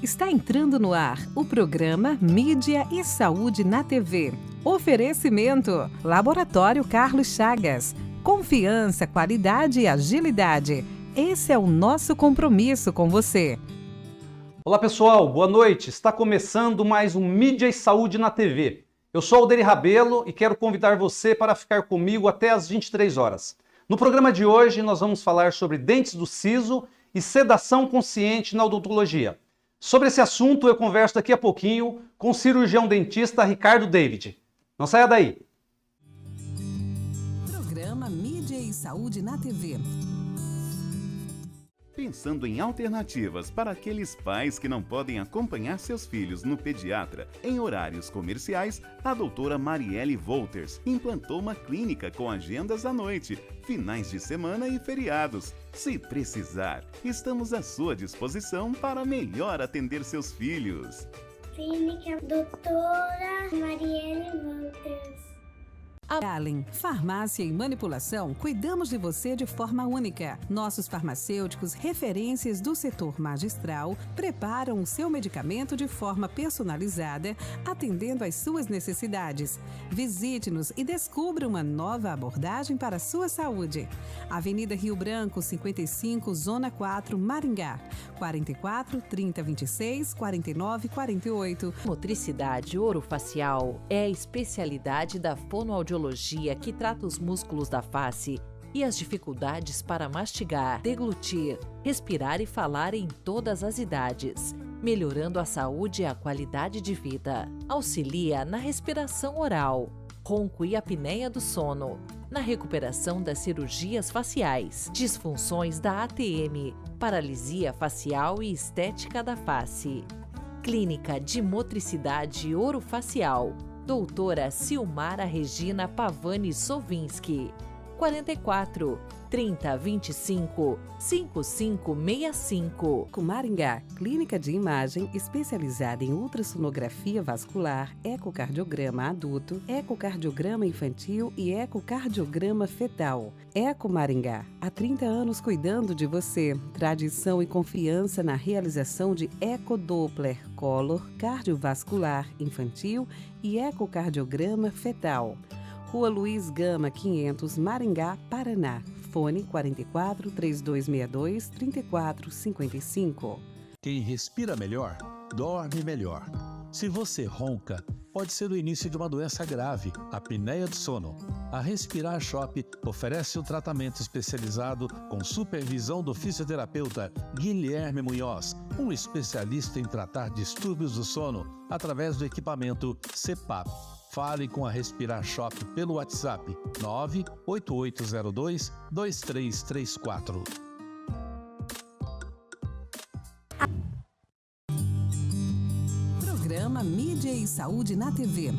Está entrando no ar o programa Mídia e Saúde na TV. Oferecimento: Laboratório Carlos Chagas. Confiança, qualidade e agilidade. Esse é o nosso compromisso com você. Olá pessoal, boa noite. Está começando mais um Mídia e Saúde na TV. Eu sou Alderi Rabelo e quero convidar você para ficar comigo até às 23 horas. No programa de hoje nós vamos falar sobre dentes do siso e sedação consciente na odontologia. Sobre esse assunto eu converso daqui a pouquinho com o cirurgião dentista Ricardo David. Não saia daí! Programa Mídia e Saúde na TV. Pensando em alternativas para aqueles pais que não podem acompanhar seus filhos no pediatra em horários comerciais, a doutora Marielle Wolters implantou uma clínica com agendas à noite, finais de semana e feriados. Se precisar, estamos à sua disposição para melhor atender seus filhos. Clínica Doutora Marielle Wolters. Allen, farmácia e manipulação, cuidamos de você de forma única. Nossos farmacêuticos, referências do setor magistral, preparam o seu medicamento de forma personalizada, atendendo às suas necessidades. Visite-nos e descubra uma nova abordagem para a sua saúde. Avenida Rio Branco, 55, Zona 4, Maringá. 44 30 26 49 48. Motricidade orofacial é a especialidade da fonoaudiologia que trata os músculos da face e as dificuldades para mastigar, deglutir, respirar e falar em todas as idades, melhorando a saúde e a qualidade de vida. Auxilia na respiração oral, ronco e apneia do sono, na recuperação das cirurgias faciais, disfunções da ATM, paralisia facial e estética da face. Clínica de Motricidade Orofacial, doutora Silmara Regina Pavani Sovinski, 44 30 25 5565. Com Maringá, clínica de imagem especializada em ultrassonografia vascular, ecocardiograma adulto, ecocardiograma infantil e ecocardiograma fetal. Eco Maringá, há 30 anos cuidando de você. Tradição e confiança na realização de ecodoppler color, cardiovascular infantil e ecocardiograma fetal. Rua Luiz Gama, 500, Maringá, Paraná. Fone 44 3262 3455. Quem respira melhor, dorme melhor. Se você ronca, pode ser o início de uma doença grave, a apneia do sono. A Respirar Shop oferece um tratamento especializado com supervisão do fisioterapeuta Guilherme Munhoz, um especialista em tratar distúrbios do sono através do equipamento CPAP. Fale com a Respirar Shop pelo WhatsApp 98802-2334. Programa Mídia e Saúde na TV.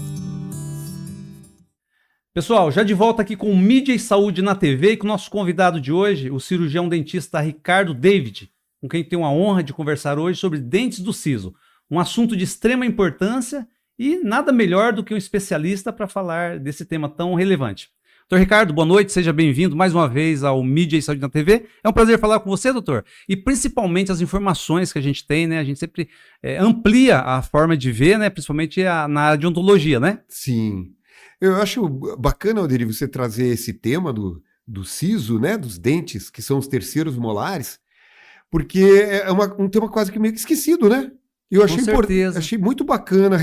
Pessoal, já de volta aqui com Mídia e Saúde na TV e com o nosso convidado de hoje, o cirurgião dentista Ricardo David, com quem tenho a honra de conversar hoje sobre dentes do siso, um assunto de extrema importância e nada melhor do que um especialista para falar desse tema tão relevante. Doutor Ricardo, boa noite, seja bem-vindo mais uma vez ao Mídia e Saúde na TV. É um prazer falar com você, doutor. E principalmente as informações que a gente tem, né? A gente sempre amplia a forma de ver, né? Principalmente na área de odontologia, né? Sim. Eu acho bacana, Alderi, você trazer esse tema do siso, né? Dos dentes, que são os terceiros molares, porque é um tema quase que meio que esquecido, né? Eu achei achei muito bacana,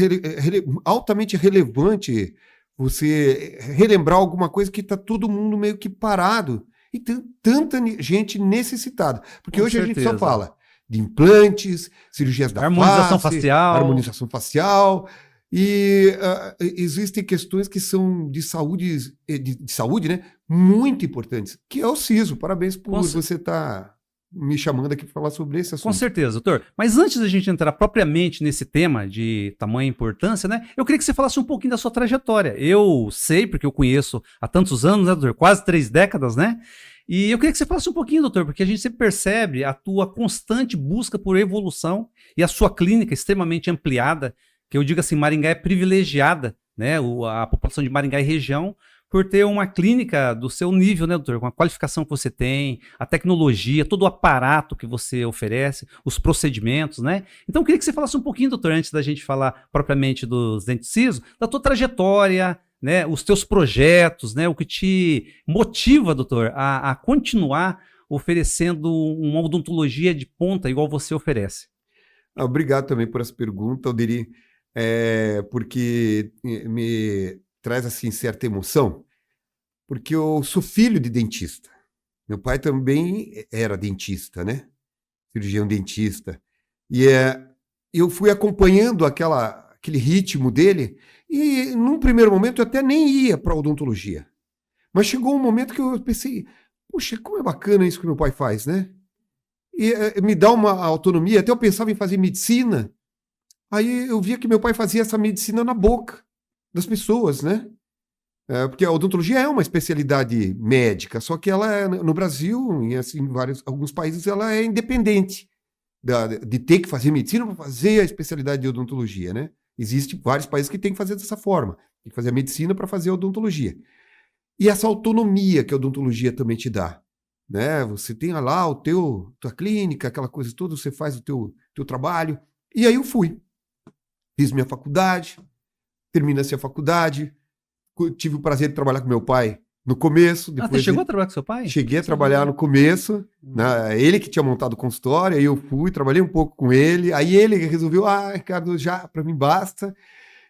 altamente relevante você relembrar alguma coisa que está todo mundo meio que parado e tem tanta gente necessitada. Porque hoje a gente só fala de implantes, cirurgias da harmonização facial, e existem questões que são de saúde, né, muito importantes, que é o siso. Parabéns por você estar me chamando aqui para falar sobre esse assunto. Com certeza, doutor. Mas antes da gente entrar propriamente nesse tema de tamanha importância, né? Eu queria que você falasse um pouquinho da sua trajetória. Eu sei, porque eu conheço há tantos anos, né, doutor? Quase 3 décadas, né? E eu queria que você falasse um pouquinho, doutor, porque a gente sempre percebe a tua constante busca por evolução e a sua clínica extremamente ampliada, que eu digo assim, Maringá é privilegiada, né? A população de Maringá e região, por ter uma clínica do seu nível, né, doutor? Com a qualificação que você tem, a tecnologia, todo o aparato que você oferece, os procedimentos, né? Então, eu queria que você falasse um pouquinho, doutor, antes da gente falar propriamente dos dentes siso, da tua trajetória, né, os teus projetos, né, o que te motiva, doutor, a continuar oferecendo uma odontologia de ponta igual você oferece. Obrigado também por essa pergunta, Alderi, porque me traz assim certa emoção, porque eu sou filho de dentista. Meu pai também era dentista, né? Cirurgião dentista. E eu fui acompanhando aquele ritmo dele e num primeiro momento eu até nem ia para odontologia. Mas chegou um momento que eu pensei, puxa, como é bacana isso que meu pai faz, né? E me dá uma autonomia. Até eu pensava em fazer medicina. Aí eu via que meu pai fazia essa medicina na boca das pessoas, né? Porque a odontologia é uma especialidade médica, só que ela no Brasil, e assim, em alguns países, ela é independente de ter que fazer medicina para fazer a especialidade de odontologia, né? Existem vários países que têm que fazer dessa forma. Tem que fazer a medicina para fazer a odontologia. E essa autonomia que a odontologia também te dá, né? Você tem lá tua clínica, aquela coisa toda, você faz o teu trabalho. E aí eu fui. Fiz minha faculdade, terminei a faculdade, tive o prazer de trabalhar com meu pai no começo. Você chegou a trabalhar com seu pai? Cheguei a trabalhar no começo, né? Ele que tinha montado o consultório, aí eu fui, trabalhei um pouco com ele, aí ele resolveu, Ricardo, já para mim basta,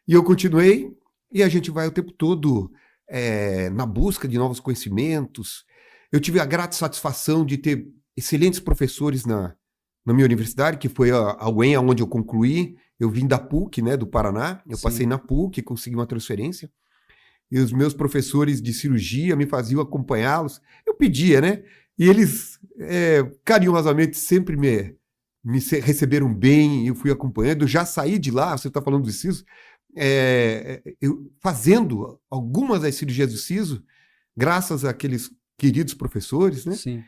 e eu continuei, e a gente vai o tempo todo na busca de novos conhecimentos. Eu tive a grata satisfação de ter excelentes professores na minha universidade, que foi a UEM, onde eu concluí. Eu vim da PUC, né, do Paraná. Eu passei na PUC, consegui uma transferência. E os meus professores de cirurgia me faziam acompanhá-los. Eu pedia, né? E eles carinhosamente sempre me receberam bem. Eu fui acompanhando. Eu já saí de lá, você está falando do siso, eu fazendo algumas das cirurgias do siso, graças àqueles queridos professores, né? Sim.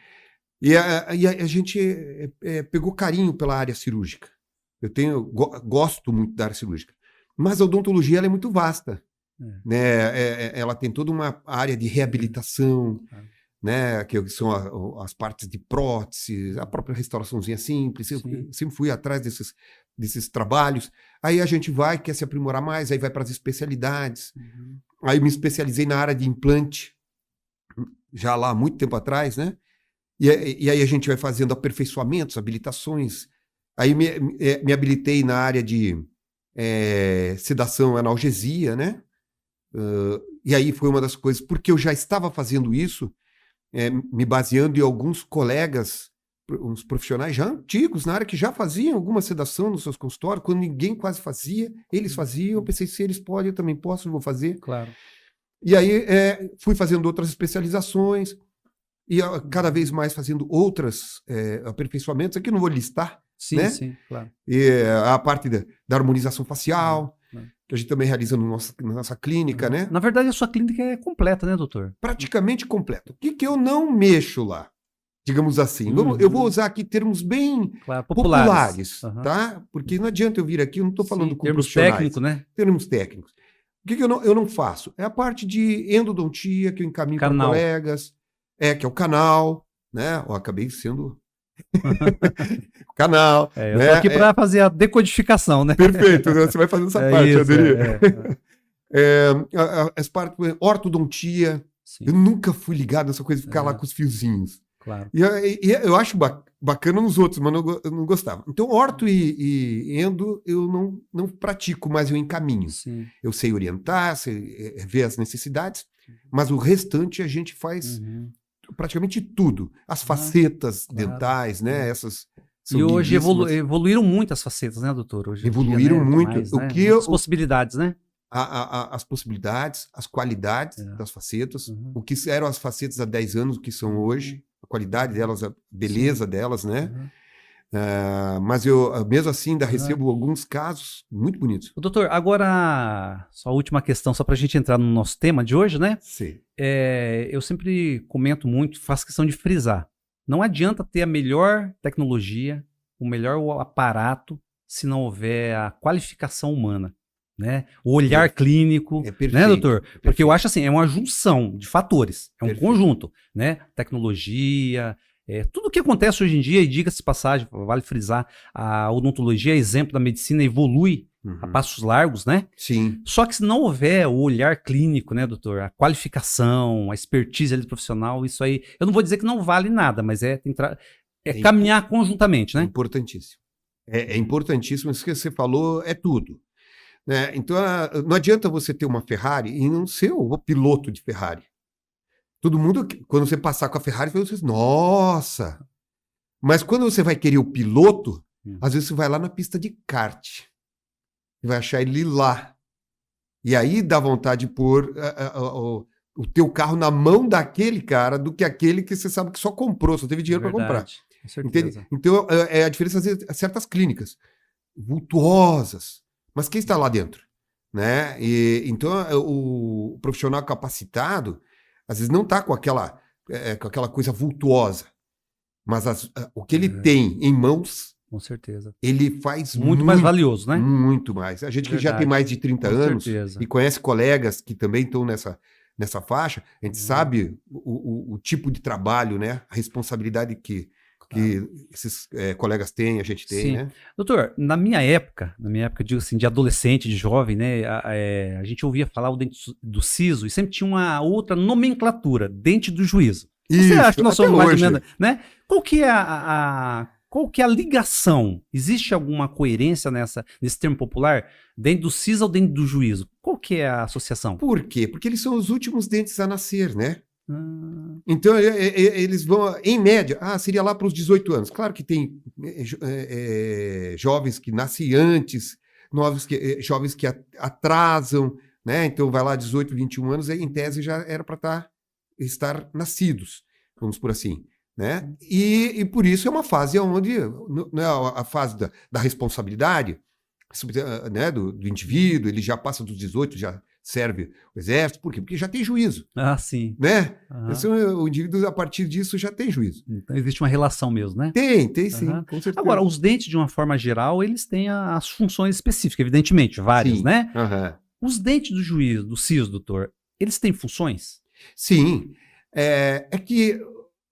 E a gente pegou carinho pela área cirúrgica. Gosto muito da área cirúrgica. Mas a odontologia ela é muito vasta. Né? Ela tem toda uma área de reabilitação, né? Que são as partes de prótese, a própria restauraçãozinha simples. Eu sempre fui atrás desses trabalhos. Aí a gente quer se aprimorar mais, aí vai para as especialidades. Aí eu me especializei na área de implante, já lá há muito tempo atrás, né? E aí a gente vai fazendo aperfeiçoamentos, habilitações. Aí me habilitei na área de sedação e analgesia, né? E aí foi uma das coisas, porque eu já estava fazendo isso, me baseando em alguns colegas, uns profissionais já antigos na área que já faziam alguma sedação nos seus consultórios, quando ninguém quase fazia, eles faziam. Eu pensei, se eles podem, eu também posso, eu vou fazer. Claro. E aí fui fazendo outras especializações, e cada vez mais fazendo outros aperfeiçoamentos, aqui eu não vou listar, Sim, né? sim, claro. E a parte da harmonização facial, que a gente também realiza na nossa clínica, né? Na verdade, a sua clínica é completa, né, doutor? Praticamente completa. O que eu não mexo lá? Digamos assim. Eu vou usar aqui termos bem populares, tá? Porque não adianta eu vir aqui, eu não estou falando com termos profissionais. técnicos, né? Termos técnicos. O que eu não faço? É a parte de endodontia, que eu encaminho para colegas, que é o canal, né? Eu acabei sendo... canal. Eu tô aqui para fazer a decodificação, né? Perfeito, né? Você vai fazendo essa parte, isso, Aderi. As partes ortodontia. Sim. Eu nunca fui ligado nessa coisa de ficar lá com os fiozinhos. Claro. E eu acho bacana nos outros, mas eu não gostava. Então, orto e endo eu não pratico, mas eu encaminho. Sim. Eu sei orientar, sei ver as necessidades, mas o restante a gente faz praticamente tudo. As facetas dentais, né? Essas e hoje evoluíram muito as facetas, né, doutor? Hoje evoluíram muito. Mais, as possibilidades, né? As possibilidades, as qualidades das facetas, o que eram as facetas há 10 anos, o que são hoje, a qualidade delas, a beleza delas, né? Mas eu, mesmo assim, ainda recebo alguns casos muito bonitos. Doutor, agora, só a última questão, só para a gente entrar no nosso tema de hoje, né? Sim. Eu sempre comento muito, faço questão de frisar. Não adianta ter a melhor tecnologia, o melhor aparato, se não houver a qualificação humana. né? O olhar clínico, É perfeito, né, doutor? Porque perfeito. eu acho assim, é uma junção de fatores, é um Perfeito. conjunto, né? Tecnologia, tudo que acontece hoje em dia, e diga-se de passagem, vale frisar, a odontologia, exemplo da medicina, evolui a Uhum. passos largos, né? Sim. Só que se não houver o olhar clínico, né, doutor? A qualificação, a expertise ali do profissional, isso aí, eu não vou dizer que não vale nada, mas É caminhar conjuntamente, É né? importantíssimo. É importantíssimo, isso que você falou é tudo. Né? Então, não adianta você ter uma Ferrari e não ser o piloto de Ferrari. Todo mundo, quando você passar com a Ferrari, você diz, nossa! Mas quando você vai querer o piloto, às vezes você vai lá na pista de kart. E vai achar ele lá. E aí dá vontade de pôr o teu carro na mão daquele cara do que aquele que você sabe que só comprou, só teve dinheiro para comprar. Verdade, com certeza. Entende? Então, é a diferença, às vezes, certas clínicas vultuosas, mas quem está lá dentro? Né? Então, o profissional capacitado, às vezes, não está com aquela coisa vultuosa, mas o que ele tem em mãos, Com certeza. ele faz Muito mais valioso, né? muito mais. A gente que já tem Verdade. mais de 30 Com anos certeza. e conhece colegas que também estão nessa faixa, a gente sabe o tipo de trabalho, né? A responsabilidade que esses colegas têm, a gente tem, Sim. né? Doutor, na minha época, digo assim, de adolescente, de jovem, né, a gente ouvia falar o dente do siso e sempre tinha uma outra nomenclatura, dente do juízo. Você Isso, acha que nós até somos mais ou hoje. menos, né? Qual que é qual que é a ligação? Existe alguma coerência nesse termo popular? Dente do siso ou dente do juízo? Qual que é a associação? Por quê? Porque eles são os últimos dentes a nascer, né? Ah, Então, eles vão, em média, seria lá para os 18 anos. Claro que tem jovens que nascem antes, jovens que atrasam, né? Então, vai lá 18, 21 anos, em tese já era para estar nascidos, vamos por assim. Né? E por isso é uma fase onde, né, a fase da responsabilidade, né, do indivíduo, ele já passa dos 18, já serve o exército. Por quê? Porque já tem juízo. sim. Né? Aham. Esse, o indivíduo, a partir disso, já tem juízo. Então existe uma relação mesmo, né? Tem sim, Aham. com certeza. Agora, os dentes, de uma forma geral, eles têm as funções específicas, evidentemente, várias, Sim. né? Aham. Os dentes do juízo, do siso, doutor, eles têm funções? Sim. É que,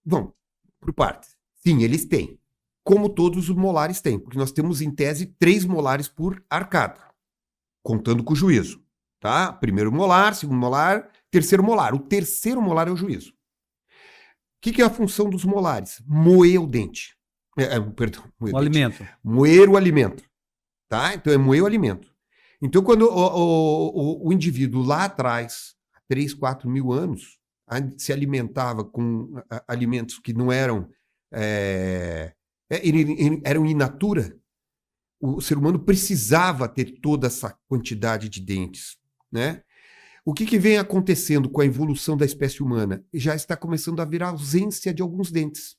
bom, por partes. Sim, eles têm. Como todos os molares têm, porque nós temos, em tese, 3 molares por arcada, contando com o juízo. Tá? Primeiro molar, segundo molar, terceiro molar. O terceiro molar é o juízo. O que é a função dos molares? Moer o dente. Perdão. O alimento. Moer o alimento. Tá? Então é moer o alimento. Então, quando o indivíduo lá atrás, há 3, 4 mil anos, se alimentava com alimentos que não eram in natura, o ser humano precisava ter toda essa quantidade de dentes, né? O que vem acontecendo com a evolução da espécie humana? Já está começando a haver ausência de alguns dentes,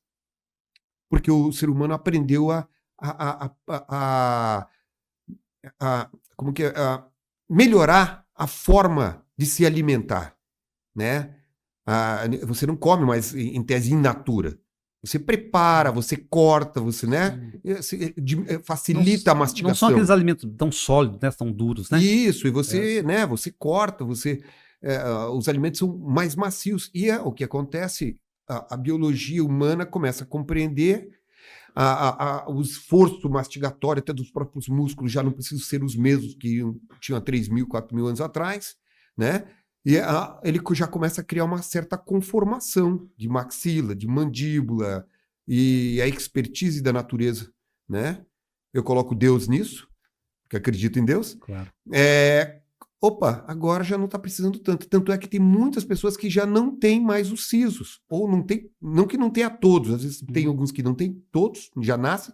porque o ser humano aprendeu a melhorar a forma de se alimentar, né? Você não come mais, em tese, in natura. Você prepara, você corta, você, né? Facilita a mastigação. Não são aqueles alimentos tão sólidos, né? Tão duros, né? Isso, e você, né? Você corta, os alimentos são mais macios. E o que acontece, a biologia humana começa a compreender o esforço mastigatório até dos próprios músculos já não precisam ser os mesmos que tinham 3 mil, 4 mil anos atrás, né? E ele já começa a criar uma certa conformação de maxila, de mandíbula e a expertise da natureza, né? Eu coloco Deus nisso, porque acredito em Deus. Claro. Agora já não está precisando tanto. Tanto é que tem muitas pessoas que já não têm mais os sisos. Ou não tem, não que não tenha todos, às vezes tem alguns que não têm todos, já nascem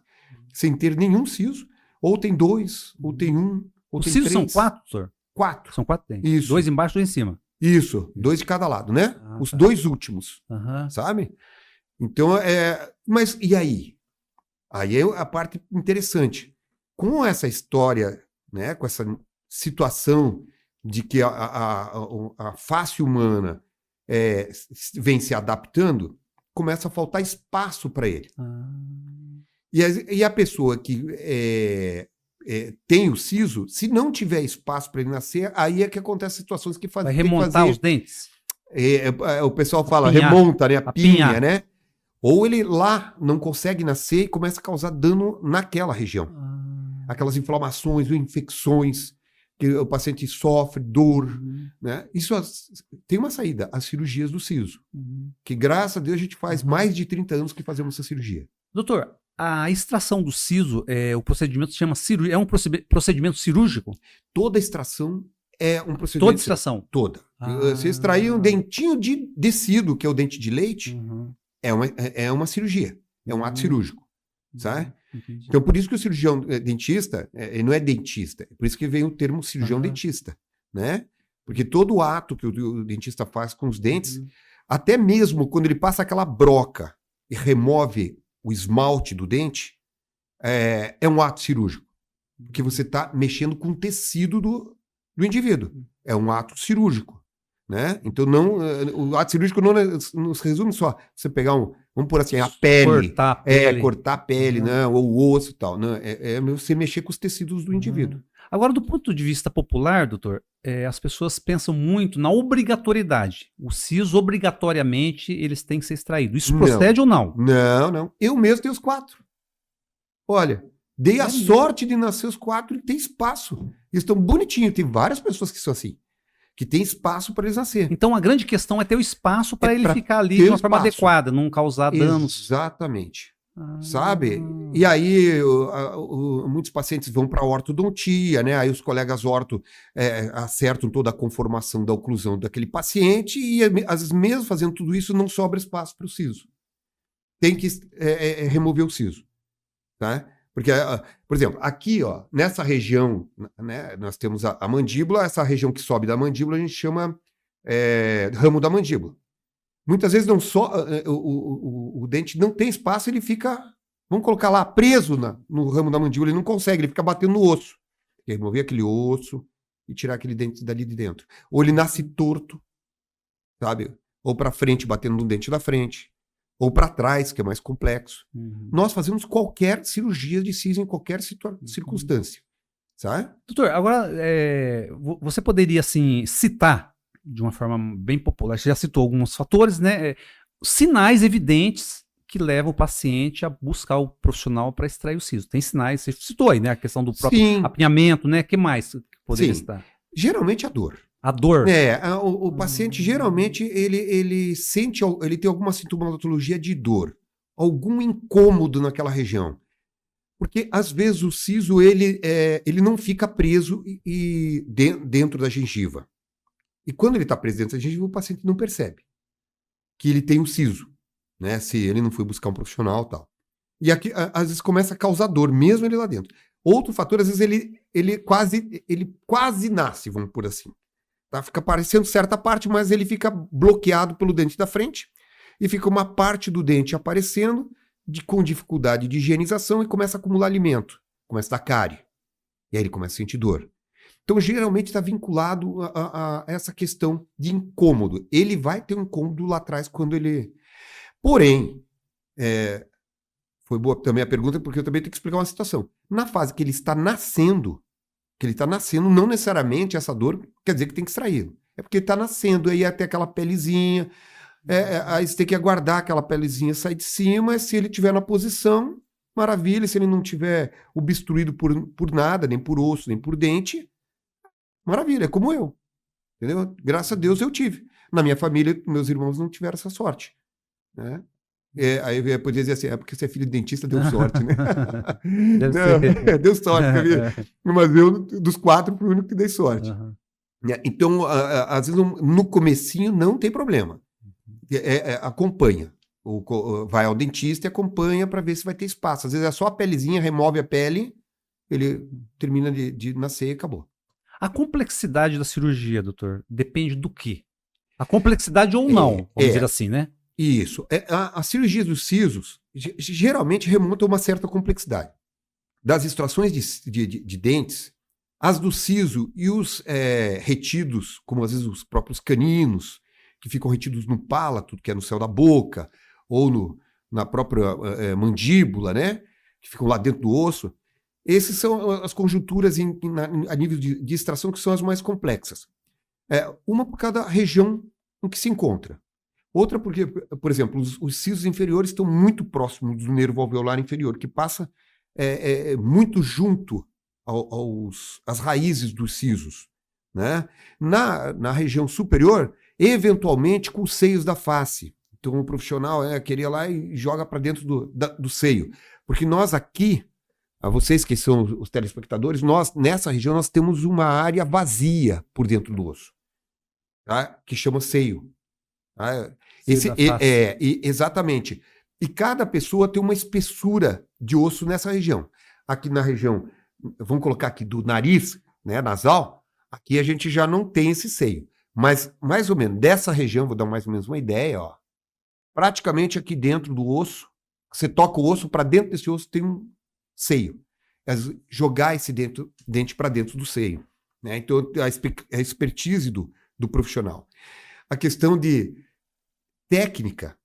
sem ter nenhum siso. Ou tem 2, ou tem 1, ou Os tem sisos 3. são 4, doutor? 4. São 4 dentes. Isso. 2 embaixo, 2 em cima. Isso, 2 de cada lado, né? Os Tá. 2 últimos, Aham. sabe? Então, mas e aí? Aí é a parte interessante. Com essa história, né, com essa situação de que a face humana vem se adaptando, começa a faltar espaço para ele. Ah. E a pessoa que tem o siso, se não tiver espaço para ele nascer, aí é que acontece situações que Vai tem que remontar fazer. os dentes? O pessoal fala, Apinhar. remonta, né? Apinha, Apinhar. né? Ou ele lá não consegue nascer e começa a causar dano naquela região. Aquelas inflamações ou infecções que o paciente sofre, dor, né? Isso tem uma saída, as cirurgias do siso. Que graças a Deus a gente faz mais de 30 anos que fazemos essa cirurgia. Doutor, a extração do siso, o procedimento se chama cirurgia, é um procedimento cirúrgico? Toda extração é um procedimento. Toda extração? Toda. Você extrair um dentinho de tecido, que é o dente de leite, é uma cirurgia, é um ato cirúrgico, sabe? Entendi. Então, por isso que o cirurgião dentista, ele não é dentista, é por isso que vem o termo cirurgião dentista, né? Porque todo o ato que o dentista faz com os dentes, até mesmo quando ele passa aquela broca e remove o esmalte do dente, é um ato cirúrgico, porque você está mexendo com o tecido do indivíduo, é um ato cirúrgico, né? Então, o ato cirúrgico não se resume só você pegar vamos por assim, a pele. Cortar a pele. Cortar a pele, né? Ou o osso e tal. Né? É você mexer com os tecidos do indivíduo. Agora, do ponto de vista popular, doutor, as pessoas pensam muito na obrigatoriedade. O siso, obrigatoriamente, eles têm que ser extraídos. Isso procede ou não? Não. Eu mesmo tenho os 4. Olha, dei a sorte de nascer os 4 e tem espaço. Eles estão bonitinhos. Tem várias pessoas que são assim. Que tem espaço para eles nascerem. Então a grande questão é ter o espaço para ele ficar ali de uma forma adequada, não causar danos. Exatamente. Sabe? E aí muitos pacientes vão para a ortodontia, né? Aí os colegas orto acertam toda a conformação da oclusão daquele paciente e às vezes mesmo fazendo tudo isso não sobra espaço para o siso. Tem que remover o siso, tá? Porque, por exemplo, aqui, ó, nessa região, né, nós temos a mandíbula, essa região que sobe da mandíbula a gente chama ramo da mandíbula. Muitas vezes o dente não tem espaço, ele fica, vamos colocar lá, preso no ramo da mandíbula, ele não consegue, ele fica batendo no osso. Tem que remover aquele osso e tirar aquele dente dali de dentro. Ou ele nasce torto, sabe? Ou para frente, batendo no dente da frente. Ou para trás, que é mais complexo. Nós fazemos qualquer cirurgia de siso em qualquer circunstância, sabe? Doutor, agora, você poderia, assim, citar, de uma forma bem popular, você já citou alguns fatores, né? Sinais evidentes que levam o paciente a buscar o profissional para extrair o siso. Tem sinais, você citou aí, né? A questão do próprio apinhamento, né? O que mais poderia citar? Geralmente a dor. A dor? O paciente geralmente ele tem alguma sintomatologia de dor, algum incômodo naquela região. Porque às vezes o siso ele não fica preso dentro da gengiva. E quando ele está preso dentro da gengiva, o paciente não percebe que ele tem um siso, né? Se ele não foi buscar um profissional e tal. E aqui, às vezes, começa a causar dor, mesmo ele lá dentro. Outro fator, às vezes, ele quase nasce, vamos por assim. Tá? Fica aparecendo certa parte, mas ele fica bloqueado pelo dente da frente e fica uma parte do dente aparecendo com dificuldade de higienização e começa a acumular alimento, começa a dar cárie. E aí ele começa a sentir dor. Então, geralmente está vinculado a essa questão de incômodo. Ele vai ter um incômodo lá atrás quando ele... Porém, foi boa também a pergunta, porque eu também tenho que explicar uma situação. Na fase que ele está nascendo, não necessariamente essa dor quer dizer que tem que extrair. É porque ele está nascendo, aí até aquela pelezinha, aí você tem que aguardar aquela pelezinha sair de cima, se ele estiver na posição, maravilha, se ele não estiver obstruído por nada, nem por osso, nem por dente, maravilha, é como eu. Entendeu? Graças a Deus eu tive. Na minha família, meus irmãos não tiveram essa sorte. Né? Aí eu poderia dizer assim, porque você é filho de dentista, deu sorte, né? Deu sorte. Mas eu, dos 4, fui o único que dei sorte. Então, às vezes, no comecinho não tem problema. Acompanha. Vai ao dentista e acompanha para ver se vai ter espaço. Às vezes é só a pelezinha, remove a pele, ele termina de nascer e acabou. A complexidade da cirurgia, doutor, depende do quê? A complexidade ou não, vamos dizer assim, né? Isso. A cirurgia dos sisos geralmente remonta a uma certa complexidade. Das extrações de dentes, as do siso e os retidos, como às vezes os próprios caninos, que ficam retidos no palato, que é no céu da boca, ou na própria mandíbula, né? Que ficam lá dentro do osso. Essas são as conjunturas a nível de extração que são as mais complexas. Uma por cada região em que se encontra. Outra porque, por exemplo, os sisos inferiores estão muito próximos do nervo alveolar inferior, que passa muito junto às raízes dos sisos, né? Na região superior, eventualmente com os seios da face. Então o profissional queria lá e joga para dentro do seio. Porque nós aqui, a vocês que são os telespectadores, nessa região nós temos uma área vazia por dentro do osso, tá? Que chama seio. Tá? Exatamente. E cada pessoa tem uma espessura de osso nessa região. Aqui na região, vamos colocar aqui do nariz, né, nasal, aqui a gente já não tem esse seio. Mas mais ou menos dessa região, vou dar mais ou menos uma ideia, ó. Praticamente aqui dentro do osso, você toca o osso, para dentro desse osso tem um seio. Jogar esse dente para dentro do seio, né? Então, a expertise do profissional. A questão de técnica,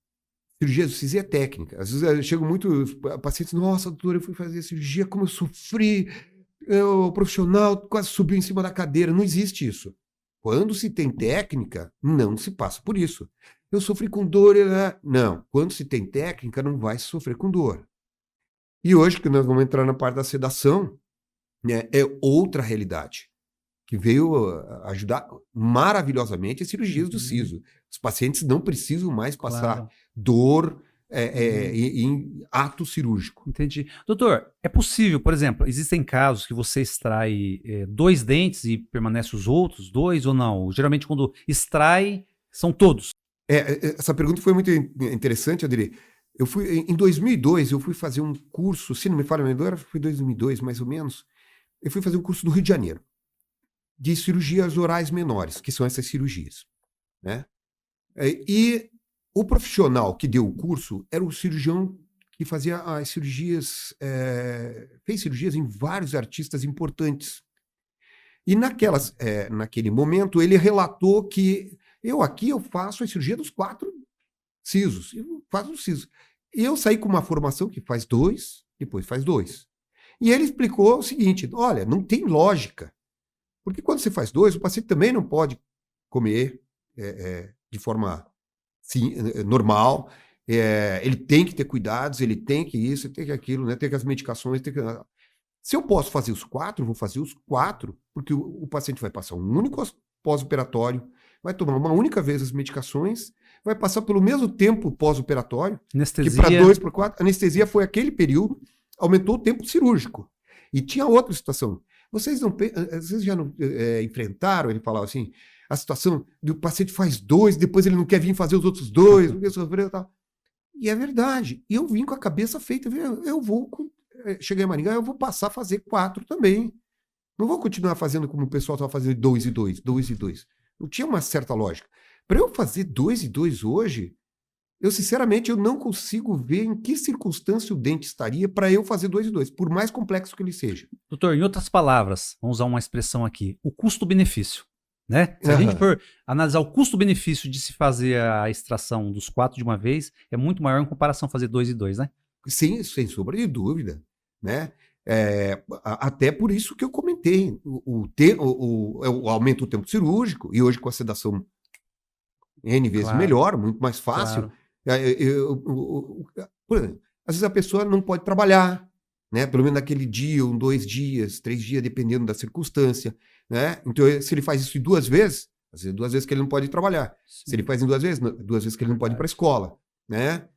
cirurgia do siso é técnica. Às vezes chegam muitos pacientes, nossa, doutora, eu fui fazer cirurgia, como eu sofri, o profissional quase subiu em cima da cadeira. Não existe isso. Quando se tem técnica, não se passa por isso. Eu sofri com dor, não. Quando se tem técnica, não vai se sofrer com dor. E hoje, que nós vamos entrar na parte da sedação, né, é outra realidade, que veio ajudar maravilhosamente as cirurgias do siso. Os pacientes não precisam mais passar dor em ato cirúrgico. Entendi. Doutor, é possível, por exemplo, existem casos que você extrai 2 dentes e permanece os outros 2 ou não? Geralmente quando extrai, são todos. Essa pergunta foi muito interessante, Adri. Em 2002, eu fui fazer um curso, se não me falha a memória, foi em 2002 mais ou menos, eu fui fazer um curso no Rio de Janeiro, de cirurgias orais menores, que são essas cirurgias, né? E o profissional que deu o curso era o cirurgião que fazia as cirurgias, fez cirurgias em vários artistas importantes. E naquele momento ele relatou que eu faço a cirurgia dos 4 sisos, eu faço os sisos. E eu saí com uma formação que faz 2, depois faz 2. E ele explicou o seguinte, olha, não tem lógica, porque quando você faz 2, o paciente também não pode comer de forma normal, ele tem que ter cuidados, ele tem que isso, ele tem que aquilo, né? Tem que as medicações, Se eu posso fazer os 4, vou fazer os 4, porque o paciente vai passar um único pós-operatório, vai tomar uma única vez as medicações, vai passar pelo mesmo tempo pós-operatório, que para 2, para 4, anestesia foi aquele período, aumentou o tempo cirúrgico. E tinha outra situação. Vocês já não enfrentaram, ele falava assim, a situação do paciente faz 2, depois ele não quer vir fazer os outros 2, porque sofreu e tal. E é verdade. E eu vim com a cabeça feita, cheguei em Maringá, eu vou passar a fazer 4 também. Não vou continuar fazendo como o pessoal estava fazendo 2 e 2, 2 e 2. Não tinha uma certa lógica. Para eu fazer 2 e 2 hoje, sinceramente eu não consigo ver em que circunstância o dente estaria para eu fazer 2 e 2, por mais complexo que ele seja. Doutor, em outras palavras, vamos usar uma expressão aqui, o custo-benefício, né? Se a gente for analisar o custo-benefício de se fazer a extração dos 4 de uma vez, é muito maior em comparação a fazer 2 e 2, né? Sim, sem sombra de dúvida, né? Até por isso que eu comentei, o aumento do tempo cirúrgico, e hoje com a sedação N vezes melhor, muito mais fácil. Por exemplo, às vezes a pessoa não pode trabalhar, né? Pelo menos naquele dia, 2 dias, 3 dias, dependendo da circunstância, né? Então, se ele faz isso em 2 vezes, às vezes 2 vezes que ele não pode trabalhar. Sim. Se ele faz em 2 vezes que ele não pode ir para a escola, né?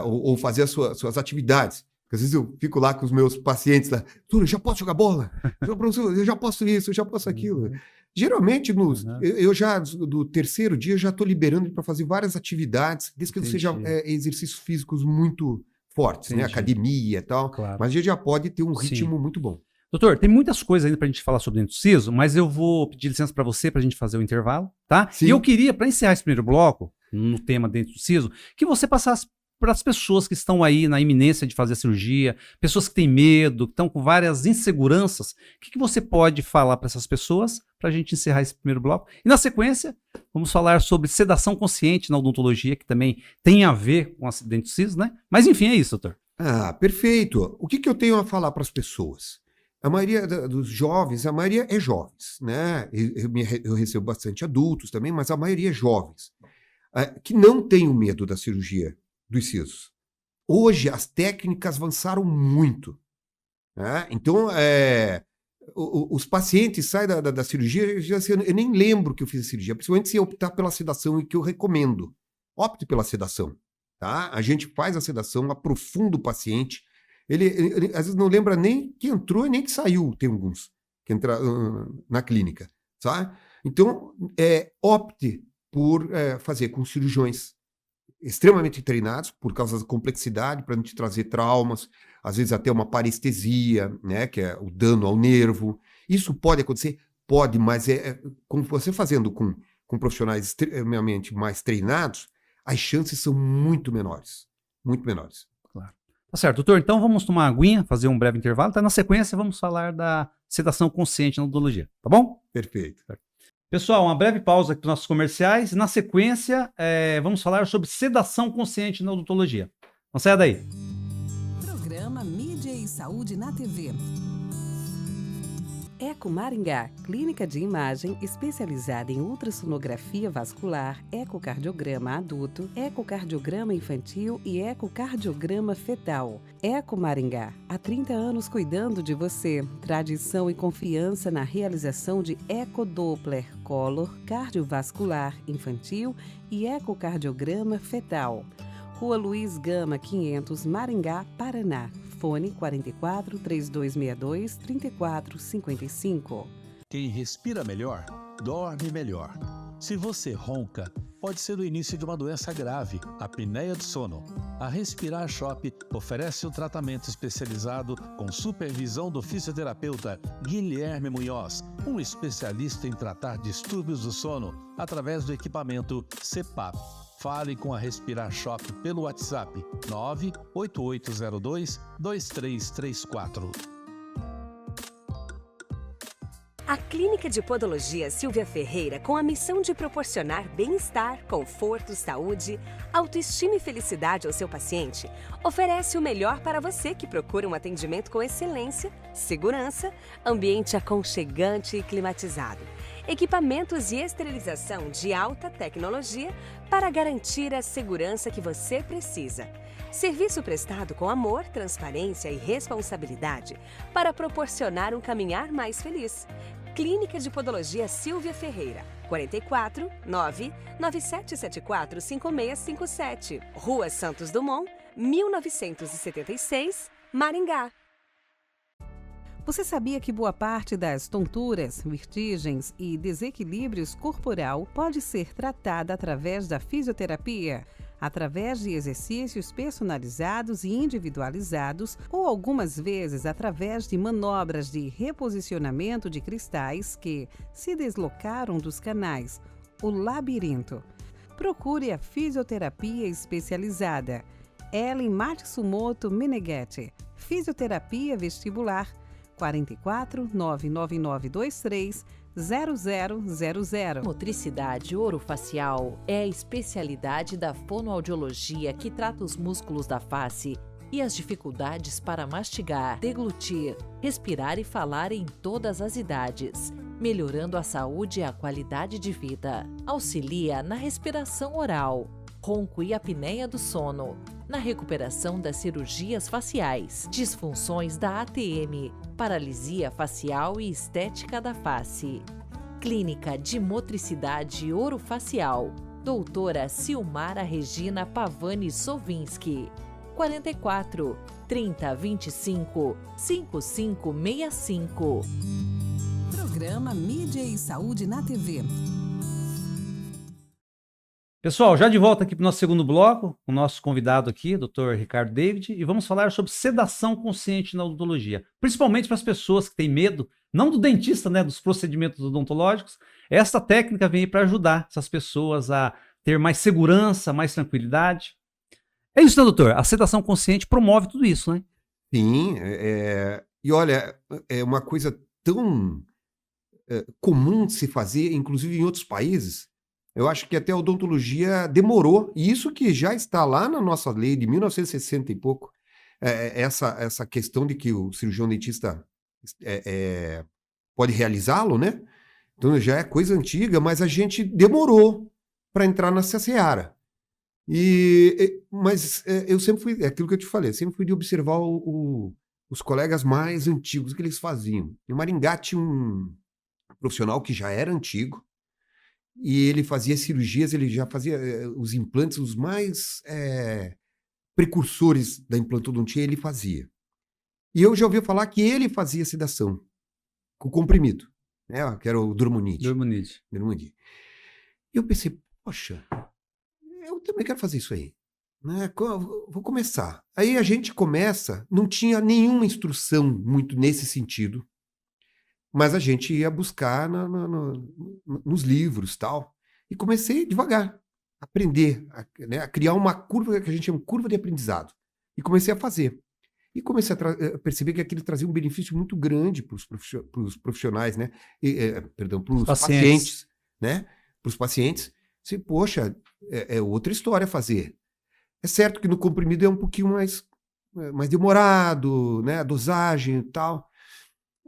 Ou fazer as suas atividades. Porque às vezes eu fico lá com os meus pacientes lá, eu já posso jogar bola, eu já posso isso, eu já posso aquilo. Geralmente, eu já, do 3º dia, eu já estou liberando para fazer várias atividades, desde que não sejam exercícios físicos muito fortes, né? Academia e tal, mas a gente já pode ter um ritmo muito bom. Doutor, tem muitas coisas ainda para a gente falar sobre dente do siso, mas eu vou pedir licença para você para a gente fazer o intervalo, tá? Sim. E eu queria, para encerrar esse primeiro bloco, no tema dente do siso, que você passasse para as pessoas que estão aí na iminência de fazer a cirurgia, pessoas que têm medo, que estão com várias inseguranças, o que você pode falar para essas pessoas para a gente encerrar esse primeiro bloco? E na sequência, vamos falar sobre sedação consciente na odontologia, que também tem a ver com acidente do siso, né? Mas enfim, é isso, doutor. Ah, perfeito. O que que eu tenho a falar para as pessoas? A maioria dos jovens, a maioria é jovens, né? Eu recebo bastante adultos também, mas a maioria é jovens, que não têm o medo da cirurgia dos sisos. Hoje as técnicas avançaram muito, né? Então, os pacientes saem da cirurgia e dizem assim, eu nem lembro que eu fiz a cirurgia, principalmente se optar pela sedação, e que eu recomendo. Opte pela sedação, tá? A gente faz a sedação, aprofunda o paciente. Ele às vezes não lembra nem que entrou e nem que saiu, tem alguns que entram na clínica, sabe? Então, opte por fazer com cirurgiões extremamente treinados, por causa da complexidade, para não te trazer traumas, às vezes até uma parestesia, né, que é o dano ao nervo. Isso pode acontecer? Pode, mas como você fazendo com profissionais extremamente mais treinados, as chances são muito menores. Muito menores. Claro. Tá certo, doutor. Então vamos tomar uma aguinha, fazer um breve intervalo. Tá? Na sequência, vamos falar da sedação consciente na odontologia. Tá bom? Perfeito. Pessoal, uma breve pausa aqui dos nossos comerciais. Na sequência, vamos falar sobre sedação consciente na odontologia. Não saia daí. Programa Mídia e Saúde na TV. Eco Maringá, clínica de imagem especializada em ultrassonografia vascular, ecocardiograma adulto, ecocardiograma infantil e ecocardiograma fetal. Eco Maringá, há 30 anos cuidando de você. Tradição e confiança na realização de ecodoppler color, cardiovascular infantil e ecocardiograma fetal. Rua Luiz Gama, 500, Maringá, Paraná. Fone 44 3262 3455. Quem respira melhor, dorme melhor. Se você ronca, pode ser o início de uma doença grave, a apneia do sono. A Respirar Shop oferece um tratamento especializado com supervisão do fisioterapeuta Guilherme Munhoz, um especialista em tratar distúrbios do sono através do equipamento CPAP. Fale com a Respirar Shop pelo WhatsApp 98802-2334. A Clínica de Podologia Silvia Ferreira, com a missão de proporcionar bem-estar, conforto, saúde, autoestima e felicidade ao seu paciente, oferece o melhor para você que procura um atendimento com excelência, segurança, ambiente aconchegante e climatizado, equipamentos e esterilização de alta tecnologia para garantir a segurança que você precisa. Serviço prestado com amor, transparência e responsabilidade para proporcionar um caminhar mais feliz. Clínica de Podologia Silvia Ferreira, 44 99774 5657, Rua Santos Dumont, 1976, Maringá. Você sabia que boa parte das tonturas, vertigens e desequilíbrios corporal pode ser tratada através da fisioterapia? Através de exercícios personalizados e individualizados ou algumas vezes através de manobras de reposicionamento de cristais que se deslocaram dos canais, o labirinto. Procure a fisioterapia especializada. Ellen Matsumoto Meneghetti, Fisioterapia Vestibular, 44 99923 0000. Motricidade orofacial é a especialidade da fonoaudiologia que trata os músculos da face e as dificuldades para mastigar, deglutir, respirar e falar em todas as idades, melhorando a saúde e a qualidade de vida. Auxilia na respiração oral, ronco e apneia do sono, na recuperação das cirurgias faciais, disfunções da ATM, paralisia facial e estética da face. Clínica de Motricidade Orofacial, doutora Silmara Regina Pavani Sovinski, 44 3025 5565. Programa Mídia e Saúde na TV. Pessoal, já de volta aqui para o nosso segundo bloco, o nosso convidado aqui, Dr. Ricardo David, e vamos falar sobre sedação consciente na odontologia, principalmente para as pessoas que têm medo, não do dentista, né, dos procedimentos odontológicos. Essa técnica vem aí para ajudar essas pessoas a ter mais segurança, mais tranquilidade. É isso, né, doutor? A sedação consciente promove tudo isso, né? Sim, e olha, é uma coisa tão comum de se fazer, inclusive em outros países. Eu acho que até a odontologia demorou, e isso que já está lá na nossa lei de 1960 e pouco, essa questão de que o cirurgião dentista pode realizá-lo, né? Então já é coisa antiga, mas a gente demorou para entrar nessa seara. Mas eu sempre fui, é aquilo que eu te falei, sempre fui de observar os colegas mais antigos, o que eles faziam. Em Maringá tinha um profissional que já era antigo, e ele fazia cirurgias, ele já fazia os implantes, os mais precursores da implantodontia, ele fazia. E eu já ouvi falar que ele fazia sedação com comprimido, né? Que era o Dormonide. Dormonide. E eu pensei, poxa, eu também quero fazer isso aí. Né? Vou começar. Aí a gente começa, não tinha nenhuma instrução muito nesse sentido, mas a gente ia buscar nos livros e tal. E comecei devagar a aprender, a criar uma curva que a gente chama de curva de aprendizado. E comecei a fazer. E comecei a perceber que aquilo trazia um benefício muito grande para os profissionais, né? Perdão, para os pacientes, né? Para os pacientes. Assim, poxa, é outra história fazer. É certo que no comprimido é um pouquinho mais demorado, né? A dosagem e tal.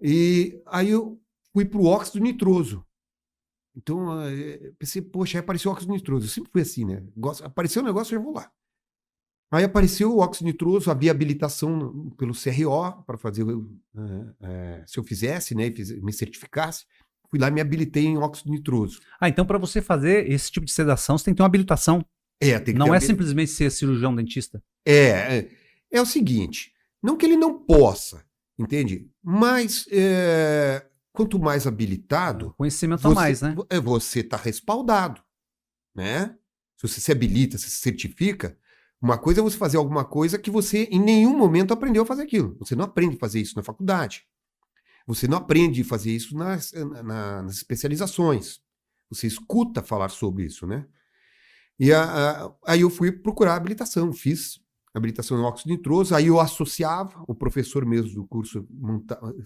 E aí eu fui para o óxido nitroso. Então, pensei, poxa, aí apareceu o óxido nitroso. Eu sempre fui assim, né? Apareceu um negócio, eu já vou lá. Aí apareceu o óxido nitroso, havia habilitação pelo CRO para fazer, se eu fizesse, né? Me certificasse. Fui lá e me habilitei em óxido nitroso. Então para você fazer esse tipo de sedação, você tem que ter uma habilitação. Tem que não é simplesmente ser cirurgião dentista. É o seguinte, não que ele não possa, entende? Mas quanto mais habilitado... Conhecimento a mais, né? Você está respaldado, né? Se você se habilita, se certifica, uma coisa é você fazer alguma coisa que você em nenhum momento aprendeu a fazer aquilo. Você não aprende a fazer isso na faculdade. Você não aprende a fazer isso nas especializações. Você escuta falar sobre isso, né? E aí eu fui procurar habilitação, fiz habilitação em óxido nitroso, aí eu associava, o professor mesmo do curso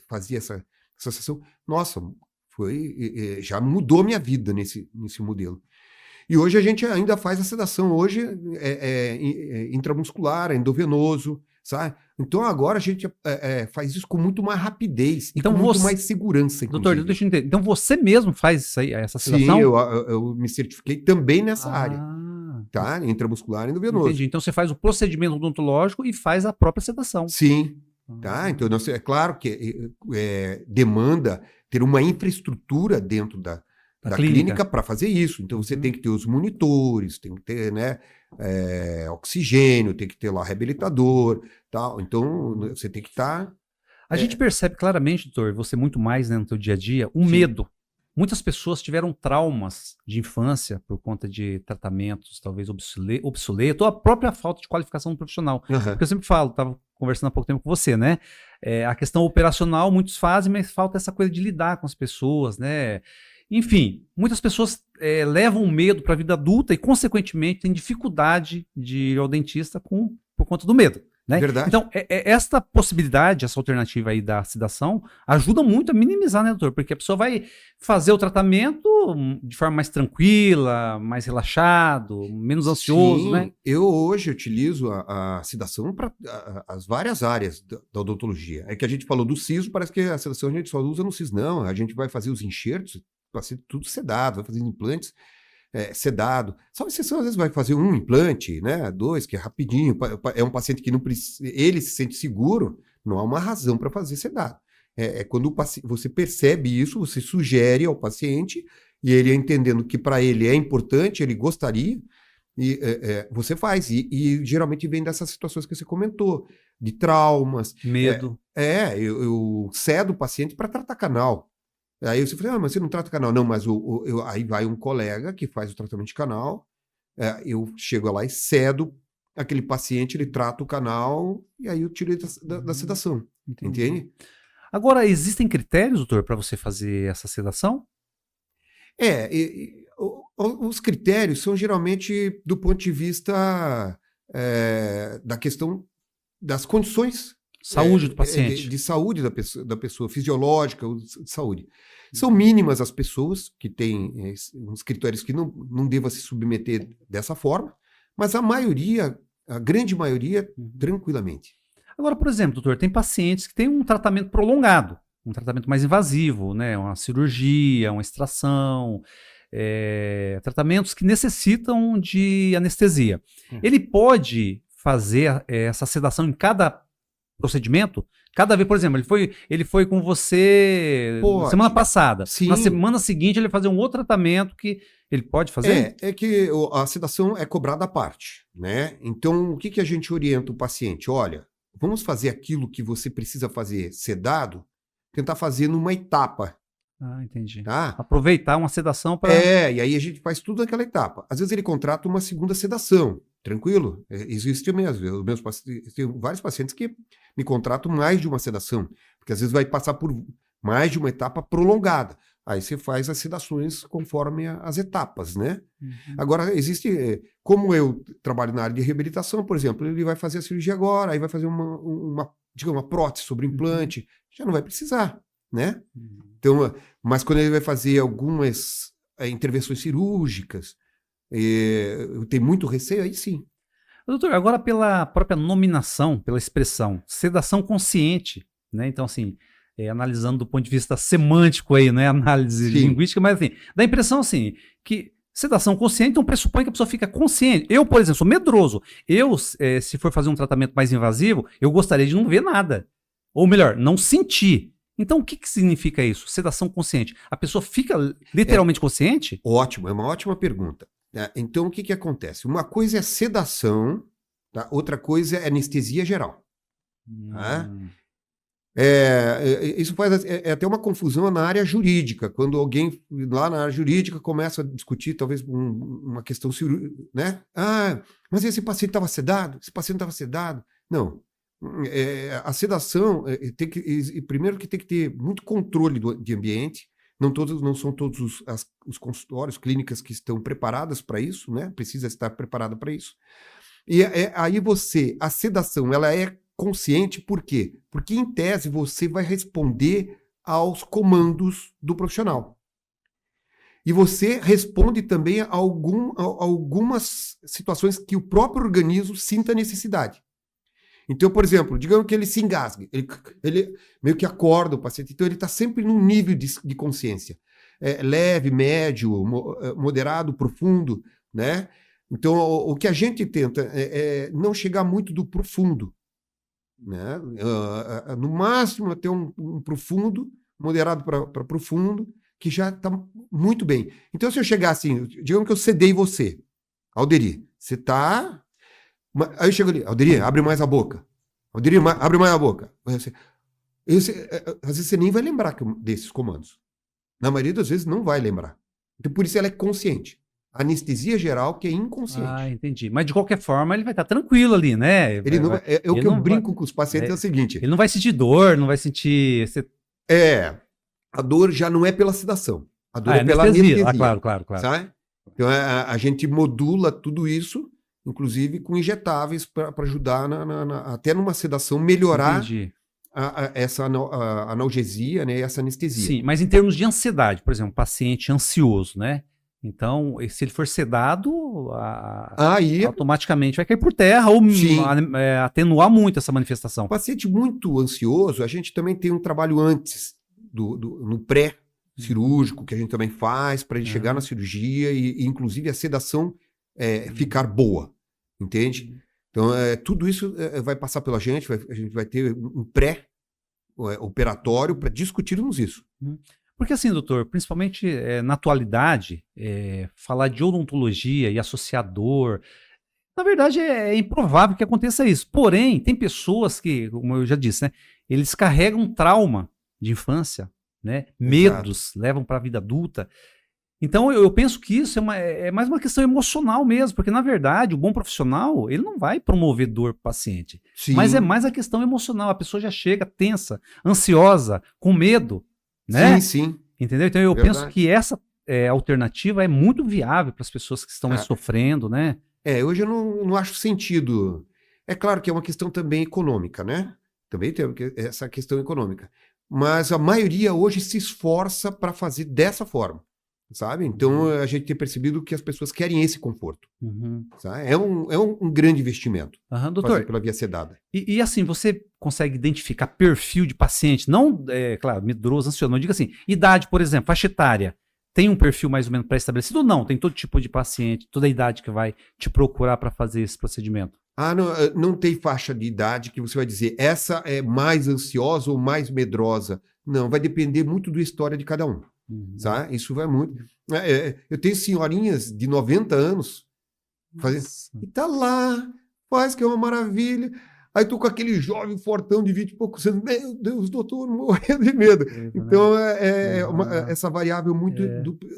fazia essa associação. Nossa, já mudou minha vida nesse modelo. E hoje a gente ainda faz a sedação, hoje intramuscular, endovenoso, sabe? Então agora a gente faz isso com muito mais rapidez e com muito mais segurança. Doutor, deixa eu entender. Então você mesmo faz isso aí, essa sedação? Sim, eu me certifiquei também nessa área. Tá? Intramuscular e endovenoso. Entendi. Então você faz o procedimento odontológico e faz a própria sedação. Sim. Tá? Então é claro que demanda ter uma infraestrutura dentro da clínica para fazer isso. Então você tem que ter os monitores, tem que ter, né, oxigênio, tem que ter lá reabilitador, tal. Então você tem que estar... A gente percebe claramente, doutor, você muito mais, né, no seu dia a dia, o medo. Muitas pessoas tiveram traumas de infância por conta de tratamentos talvez obsoletos ou a própria falta de qualificação profissional. Porque eu sempre falo, estava conversando há pouco tempo com você, né? A questão operacional muitos fazem, mas falta essa coisa de lidar com as pessoas, né? Enfim, muitas pessoas levam medo para a vida adulta e, consequentemente, têm dificuldade de ir ao dentista por conta do medo. Né? Verdade. Então, esta possibilidade, essa alternativa aí da sedação, ajuda muito a minimizar, né, doutor? Porque a pessoa vai fazer o tratamento de forma mais tranquila, mais relaxado, menos ansioso, Sim, né? Eu hoje utilizo a sedação para as várias áreas da odontologia. É que a gente falou do siso, parece que a sedação a gente só usa no siso. Não, a gente vai fazer os enxertos, vai ser tudo sedado, vai fazer implantes sedado. Só exceção, às vezes, vai fazer um implante, né? 2, que é rapidinho. É um paciente que não precisa, ele se sente seguro, não há uma razão para fazer sedado. Quando você percebe isso, você sugere ao paciente, e ele entendendo que para ele é importante, ele gostaria, e você faz. E geralmente vem dessas situações que você comentou, de traumas. Medo. Eu cedo o paciente para tratar canal. Aí você fala, mas você não trata canal. Não, mas aí vai um colega que faz o tratamento de canal, eu chego lá e cedo aquele paciente, ele trata o canal e aí eu tiro ele da sedação. Entende? Agora, existem critérios, doutor, para você fazer essa sedação? Os critérios são geralmente do ponto de vista da questão das condições saúde do paciente. De saúde da pessoa, fisiológica, de saúde. São mínimas as pessoas que têm uns critérios que não deva se submeter dessa forma, mas a grande maioria, tranquilamente. Agora, por exemplo, doutor, tem pacientes que têm um tratamento prolongado, um tratamento mais invasivo, né? Uma cirurgia, uma extração, tratamentos que necessitam de anestesia. Ele pode fazer essa sedação em cada procedimento? Cada vez, por exemplo, ele foi com você Pode. semana passada. Sim. Na semana seguinte ele vai fazer um outro tratamento que ele pode fazer? É que a sedação é cobrada à parte, né? Então, o que que a gente orienta o paciente? Olha, vamos fazer aquilo que você precisa fazer sedado, tentar fazer numa etapa, Ah, entendi. tá? Aproveitar uma sedação para... E aí a gente faz tudo naquela etapa. Às vezes ele contrata uma segunda sedação, tranquilo? Existe mesmo. Tenho vários pacientes que me contratam mais de uma sedação, porque às vezes vai passar por mais de uma etapa prolongada. Aí você faz as sedações conforme as etapas, né? Agora, existe... Como eu trabalho na área de reabilitação, por exemplo, ele vai fazer a cirurgia agora, aí vai fazer uma prótese sobre implante, já não vai precisar, né? Então, mas quando ele vai fazer algumas intervenções cirúrgicas, tem muito receio, aí sim. Doutor, agora pela própria nominação, pela expressão, sedação consciente, né? Então, assim, analisando do ponto de vista semântico aí, não é análise linguística, mas assim, dá a impressão, assim, que sedação consciente, então pressupõe que a pessoa fica consciente. Eu, por exemplo, sou medroso. Se for fazer um tratamento mais invasivo, eu gostaria de não ver nada. Ou melhor, não sentir. Então, o que significa isso? Sedação consciente. A pessoa fica literalmente consciente? Ótimo, é uma ótima pergunta. Então, o que que acontece? Uma coisa é sedação, tá? Outra coisa é anestesia geral. Tá? Isso faz até uma confusão na área jurídica, quando alguém lá na área jurídica começa a discutir talvez uma questão cirúrgica, né? Ah, mas esse paciente estava sedado? Esse paciente estava sedado? Não. A sedação primeiro que tem que ter muito controle de ambiente. Não são todos os consultórios, clínicas que estão preparadas para isso, né? Precisa estar preparada para isso. E aí a sedação, ela é consciente, por quê? Porque, em tese, você vai responder aos comandos do profissional. E você responde também a algumas situações que o próprio organismo sinta necessidade. Então, por exemplo, digamos que ele se engasgue, ele meio que acorda o paciente, então ele está sempre num nível de consciência. Leve, médio, moderado, profundo, né? Então, o que a gente tenta é não chegar muito do profundo, né? No máximo até um profundo, moderado para profundo, que já está muito bem. Então, se eu chegar assim, digamos que eu sedei você, Alderi, você está... Aí eu chego ali, Alderi, abre mais a boca. Alderi, abre mais a boca. Às vezes você nem vai lembrar desses comandos. Na maioria das vezes não vai lembrar. Então, por isso ela é consciente. Anestesia geral que é inconsciente. Ah, entendi. Mas de qualquer forma ele vai estar tranquilo ali, né? O que eu brinco com os pacientes é o seguinte. Ele não vai sentir dor, não vai sentir... A dor já não é pela sedação. A dor é pela anestesia. anestesia. Claro. Sabe? Então a gente modula tudo isso, inclusive com injetáveis para ajudar até numa sedação melhorar essa analgesia, né, essa anestesia. Sim, mas em termos de ansiedade, por exemplo, paciente ansioso, né? Então, se ele for sedado, automaticamente vai cair por terra ou atenuar muito essa manifestação. O paciente muito ansioso, a gente também tem um trabalho antes, no pré-cirúrgico, que a gente também faz para ele chegar na cirurgia e inclusive a sedação ficar boa, entende? Então, tudo isso vai passar pela gente, a gente vai ter um pré-operatório para discutirmos isso. Porque assim, doutor, principalmente na atualidade, falar de odontologia e associar dor, na verdade é improvável que aconteça isso. Porém, tem pessoas que, como eu já disse, né, eles carregam trauma de infância, né, medos, levam para a vida adulta. Então eu penso que isso é mais uma questão emocional mesmo, porque na verdade o bom profissional, ele não vai promover dor para o paciente, mas é mais a questão emocional, a pessoa já chega tensa, ansiosa, com medo, né? Sim. Entendeu? Então eu penso que essa alternativa é muito viável para as pessoas que estão sofrendo, né? Hoje eu não acho sentido. É claro que é uma questão também econômica, né? Também tem essa questão econômica. Mas a maioria hoje se esforça para fazer dessa forma. sabe? Então a gente tem percebido que as pessoas querem esse conforto. Uhum. Sabe? É um grande investimento Aham, fazer doutor, pela via sedada. e assim, você consegue identificar perfil de paciente, não, claro, medroso, ansioso, mas diga assim, idade, por exemplo, faixa etária, tem um perfil mais ou menos pré-estabelecido ou não? Tem todo tipo de paciente, toda a idade que vai te procurar para fazer esse procedimento? Não tem faixa de idade que você vai dizer, essa é mais ansiosa ou mais medrosa. Não, vai depender muito da história de cada um. Uhum. Sabe? Isso vai muito. Eu tenho senhorinhas de 90 anos e tá lá, faz que é uma maravilha. Aí tô com aquele jovem fortão de 20 e poucos anos, meu Deus, doutor, morrendo de medo. Então, essa variável muito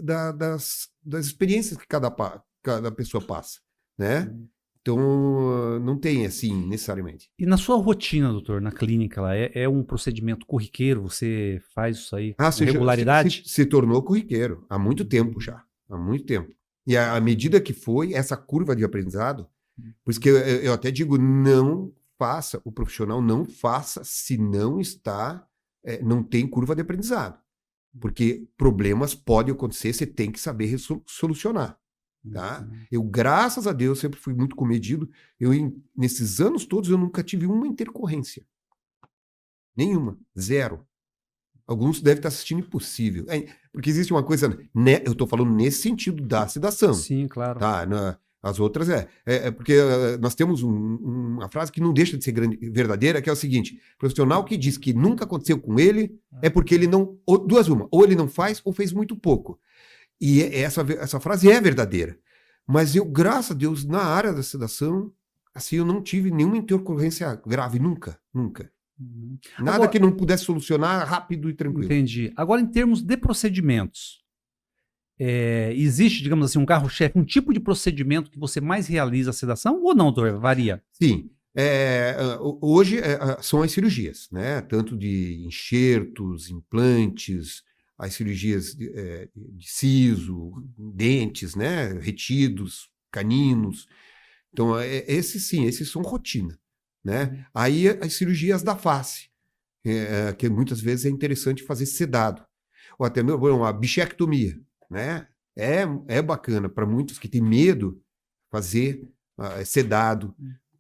das experiências que cada pessoa passa, né? Então, não tem assim, necessariamente. E na sua rotina, doutor, na clínica lá, é um procedimento corriqueiro? Você faz isso aí com regularidade? Se tornou corriqueiro, há muito tempo já, há muito tempo. E à medida que foi essa curva de aprendizado, por isso que eu até digo, o profissional não faça se não está, não tem curva de aprendizado. Porque problemas podem acontecer, você tem que saber solucionar. Tá? Eu, graças a Deus, sempre fui muito comedido. Nesses anos todos, eu nunca tive uma intercorrência. Nenhuma. Zero. Alguns devem estar assistindo impossível. Porque existe uma coisa, né, eu estou falando nesse sentido da sedação. Sim, claro. Tá? As outras porque nós temos uma frase que não deixa de ser verdadeira, que é o seguinte: profissional que diz que nunca aconteceu com ele é porque ele não... ou ele não faz ou fez muito pouco. E essa frase é verdadeira. Mas eu, graças a Deus, na área da sedação, assim, eu não tive nenhuma intercorrência grave, nunca. Nada agora, que não pudesse solucionar rápido e tranquilo. Entendi. Agora, em termos de procedimentos, existe, digamos assim, um carro-chefe, um tipo de procedimento que você mais realiza a sedação ou não, doutor? Varia? Sim. Hoje são as cirurgias, né? Tanto de enxertos, implantes, as cirurgias de siso, dentes, né? Retidos, caninos. Então, esses são rotina, né? Aí as cirurgias da face, que muitas vezes é interessante fazer sedado. Ou até mesmo uma bichectomia, né? É bacana para muitos que têm medo fazer sedado.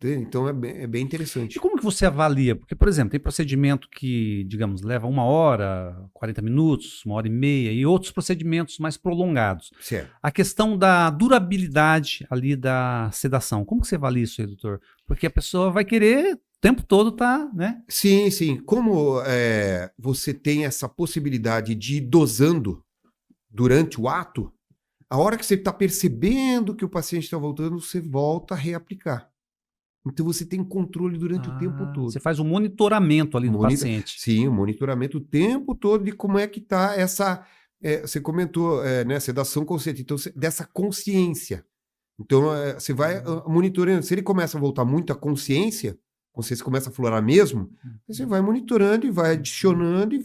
Então é bem interessante. E como que você avalia? Porque, por exemplo, tem procedimento que, digamos, leva 1 hora, 40 minutos, 1h30, e outros procedimentos mais prolongados. Certo. A questão da durabilidade ali da sedação, como que você avalia isso aí, doutor? Porque a pessoa vai querer o tempo todo né? Sim. Como você tem essa possibilidade de ir dosando durante o ato, a hora que você está percebendo que o paciente está voltando, você volta a reaplicar. Então você tem controle durante o tempo todo. Você faz um monitoramento ali do paciente. Sim, um monitoramento o tempo todo de como é que está essa... você comentou, né, sedação consciente, então dessa consciência. Então você vai monitorando. Se ele começa a voltar muito à consciência começa a florar mesmo, você vai monitorando e vai adicionando e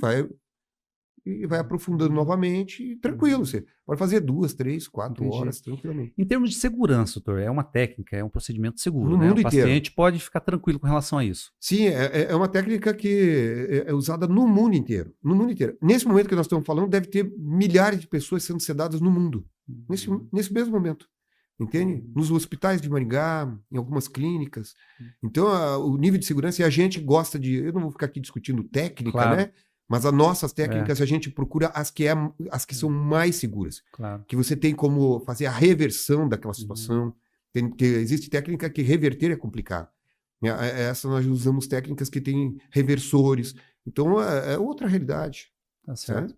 vai aprofundando novamente, e tranquilo. Você pode fazer 2, 3, 4 horas tranquilamente. Em termos de segurança, doutor, é uma técnica, é um procedimento seguro, no né? mundo O paciente inteiro pode ficar tranquilo com relação a isso. Sim, é uma técnica que é usada no mundo inteiro. No mundo inteiro. Nesse momento que nós estamos falando, deve ter milhares de pessoas sendo sedadas no mundo. Nesse mesmo momento. Entende? Nos hospitais de Maringá, em algumas clínicas. Então, o nível de segurança, e a gente gosta de... Eu não vou ficar aqui discutindo técnica, claro, né? Mas as nossas técnicas, a gente procura as que são mais seguras. Claro. Que você tem como fazer a reversão daquela situação. Porque existe técnica que reverter é complicado. Essa nós usamos técnicas que têm reversores. Então, é outra realidade. Tá certo.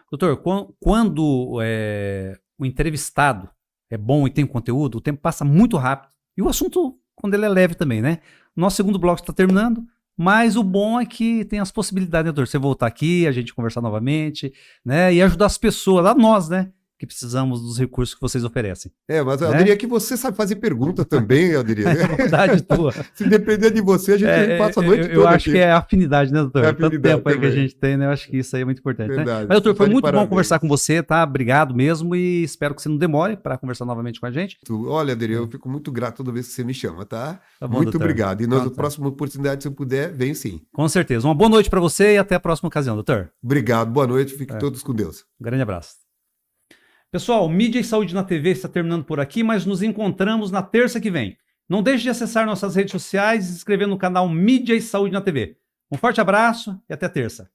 Doutor, quando o entrevistado é bom e tem conteúdo, o tempo passa muito rápido. E o assunto, quando ele é leve também, né? Nosso segundo bloco está terminando. Mas o bom é que tem as possibilidades, né, doutor? Você voltar aqui, a gente conversar novamente, né? E ajudar as pessoas, lá nós, né? Que precisamos dos recursos que vocês oferecem. Mas eu diria que você sabe fazer pergunta também, eu diria. É verdade tua. Se depender de você, a gente passa a noite toda eu acho aqui. que é a afinidade, né, doutor? Tanto tempo aí que a gente tem, né? Eu acho que isso aí é muito importante, verdade. Né? Mas, doutor, foi muito parabéns. bom conversar com você, tá? Obrigado mesmo e espero que você não demore para conversar novamente com a gente. Olha, Adri, eu fico muito grato toda vez que você me chama, tá? Tá bom, muito doutor. obrigado. E na próxima oportunidade, se eu puder, venho sim. Com certeza. Uma boa noite para você e até a próxima ocasião, doutor. Obrigado, boa noite, fiquem todos com Deus. Um grande abraço. Pessoal, Mídia e Saúde na TV está terminando por aqui, mas nos encontramos na terça que vem. Não deixe de acessar nossas redes sociais e se inscrever no canal Mídia e Saúde na TV. Um forte abraço e até terça.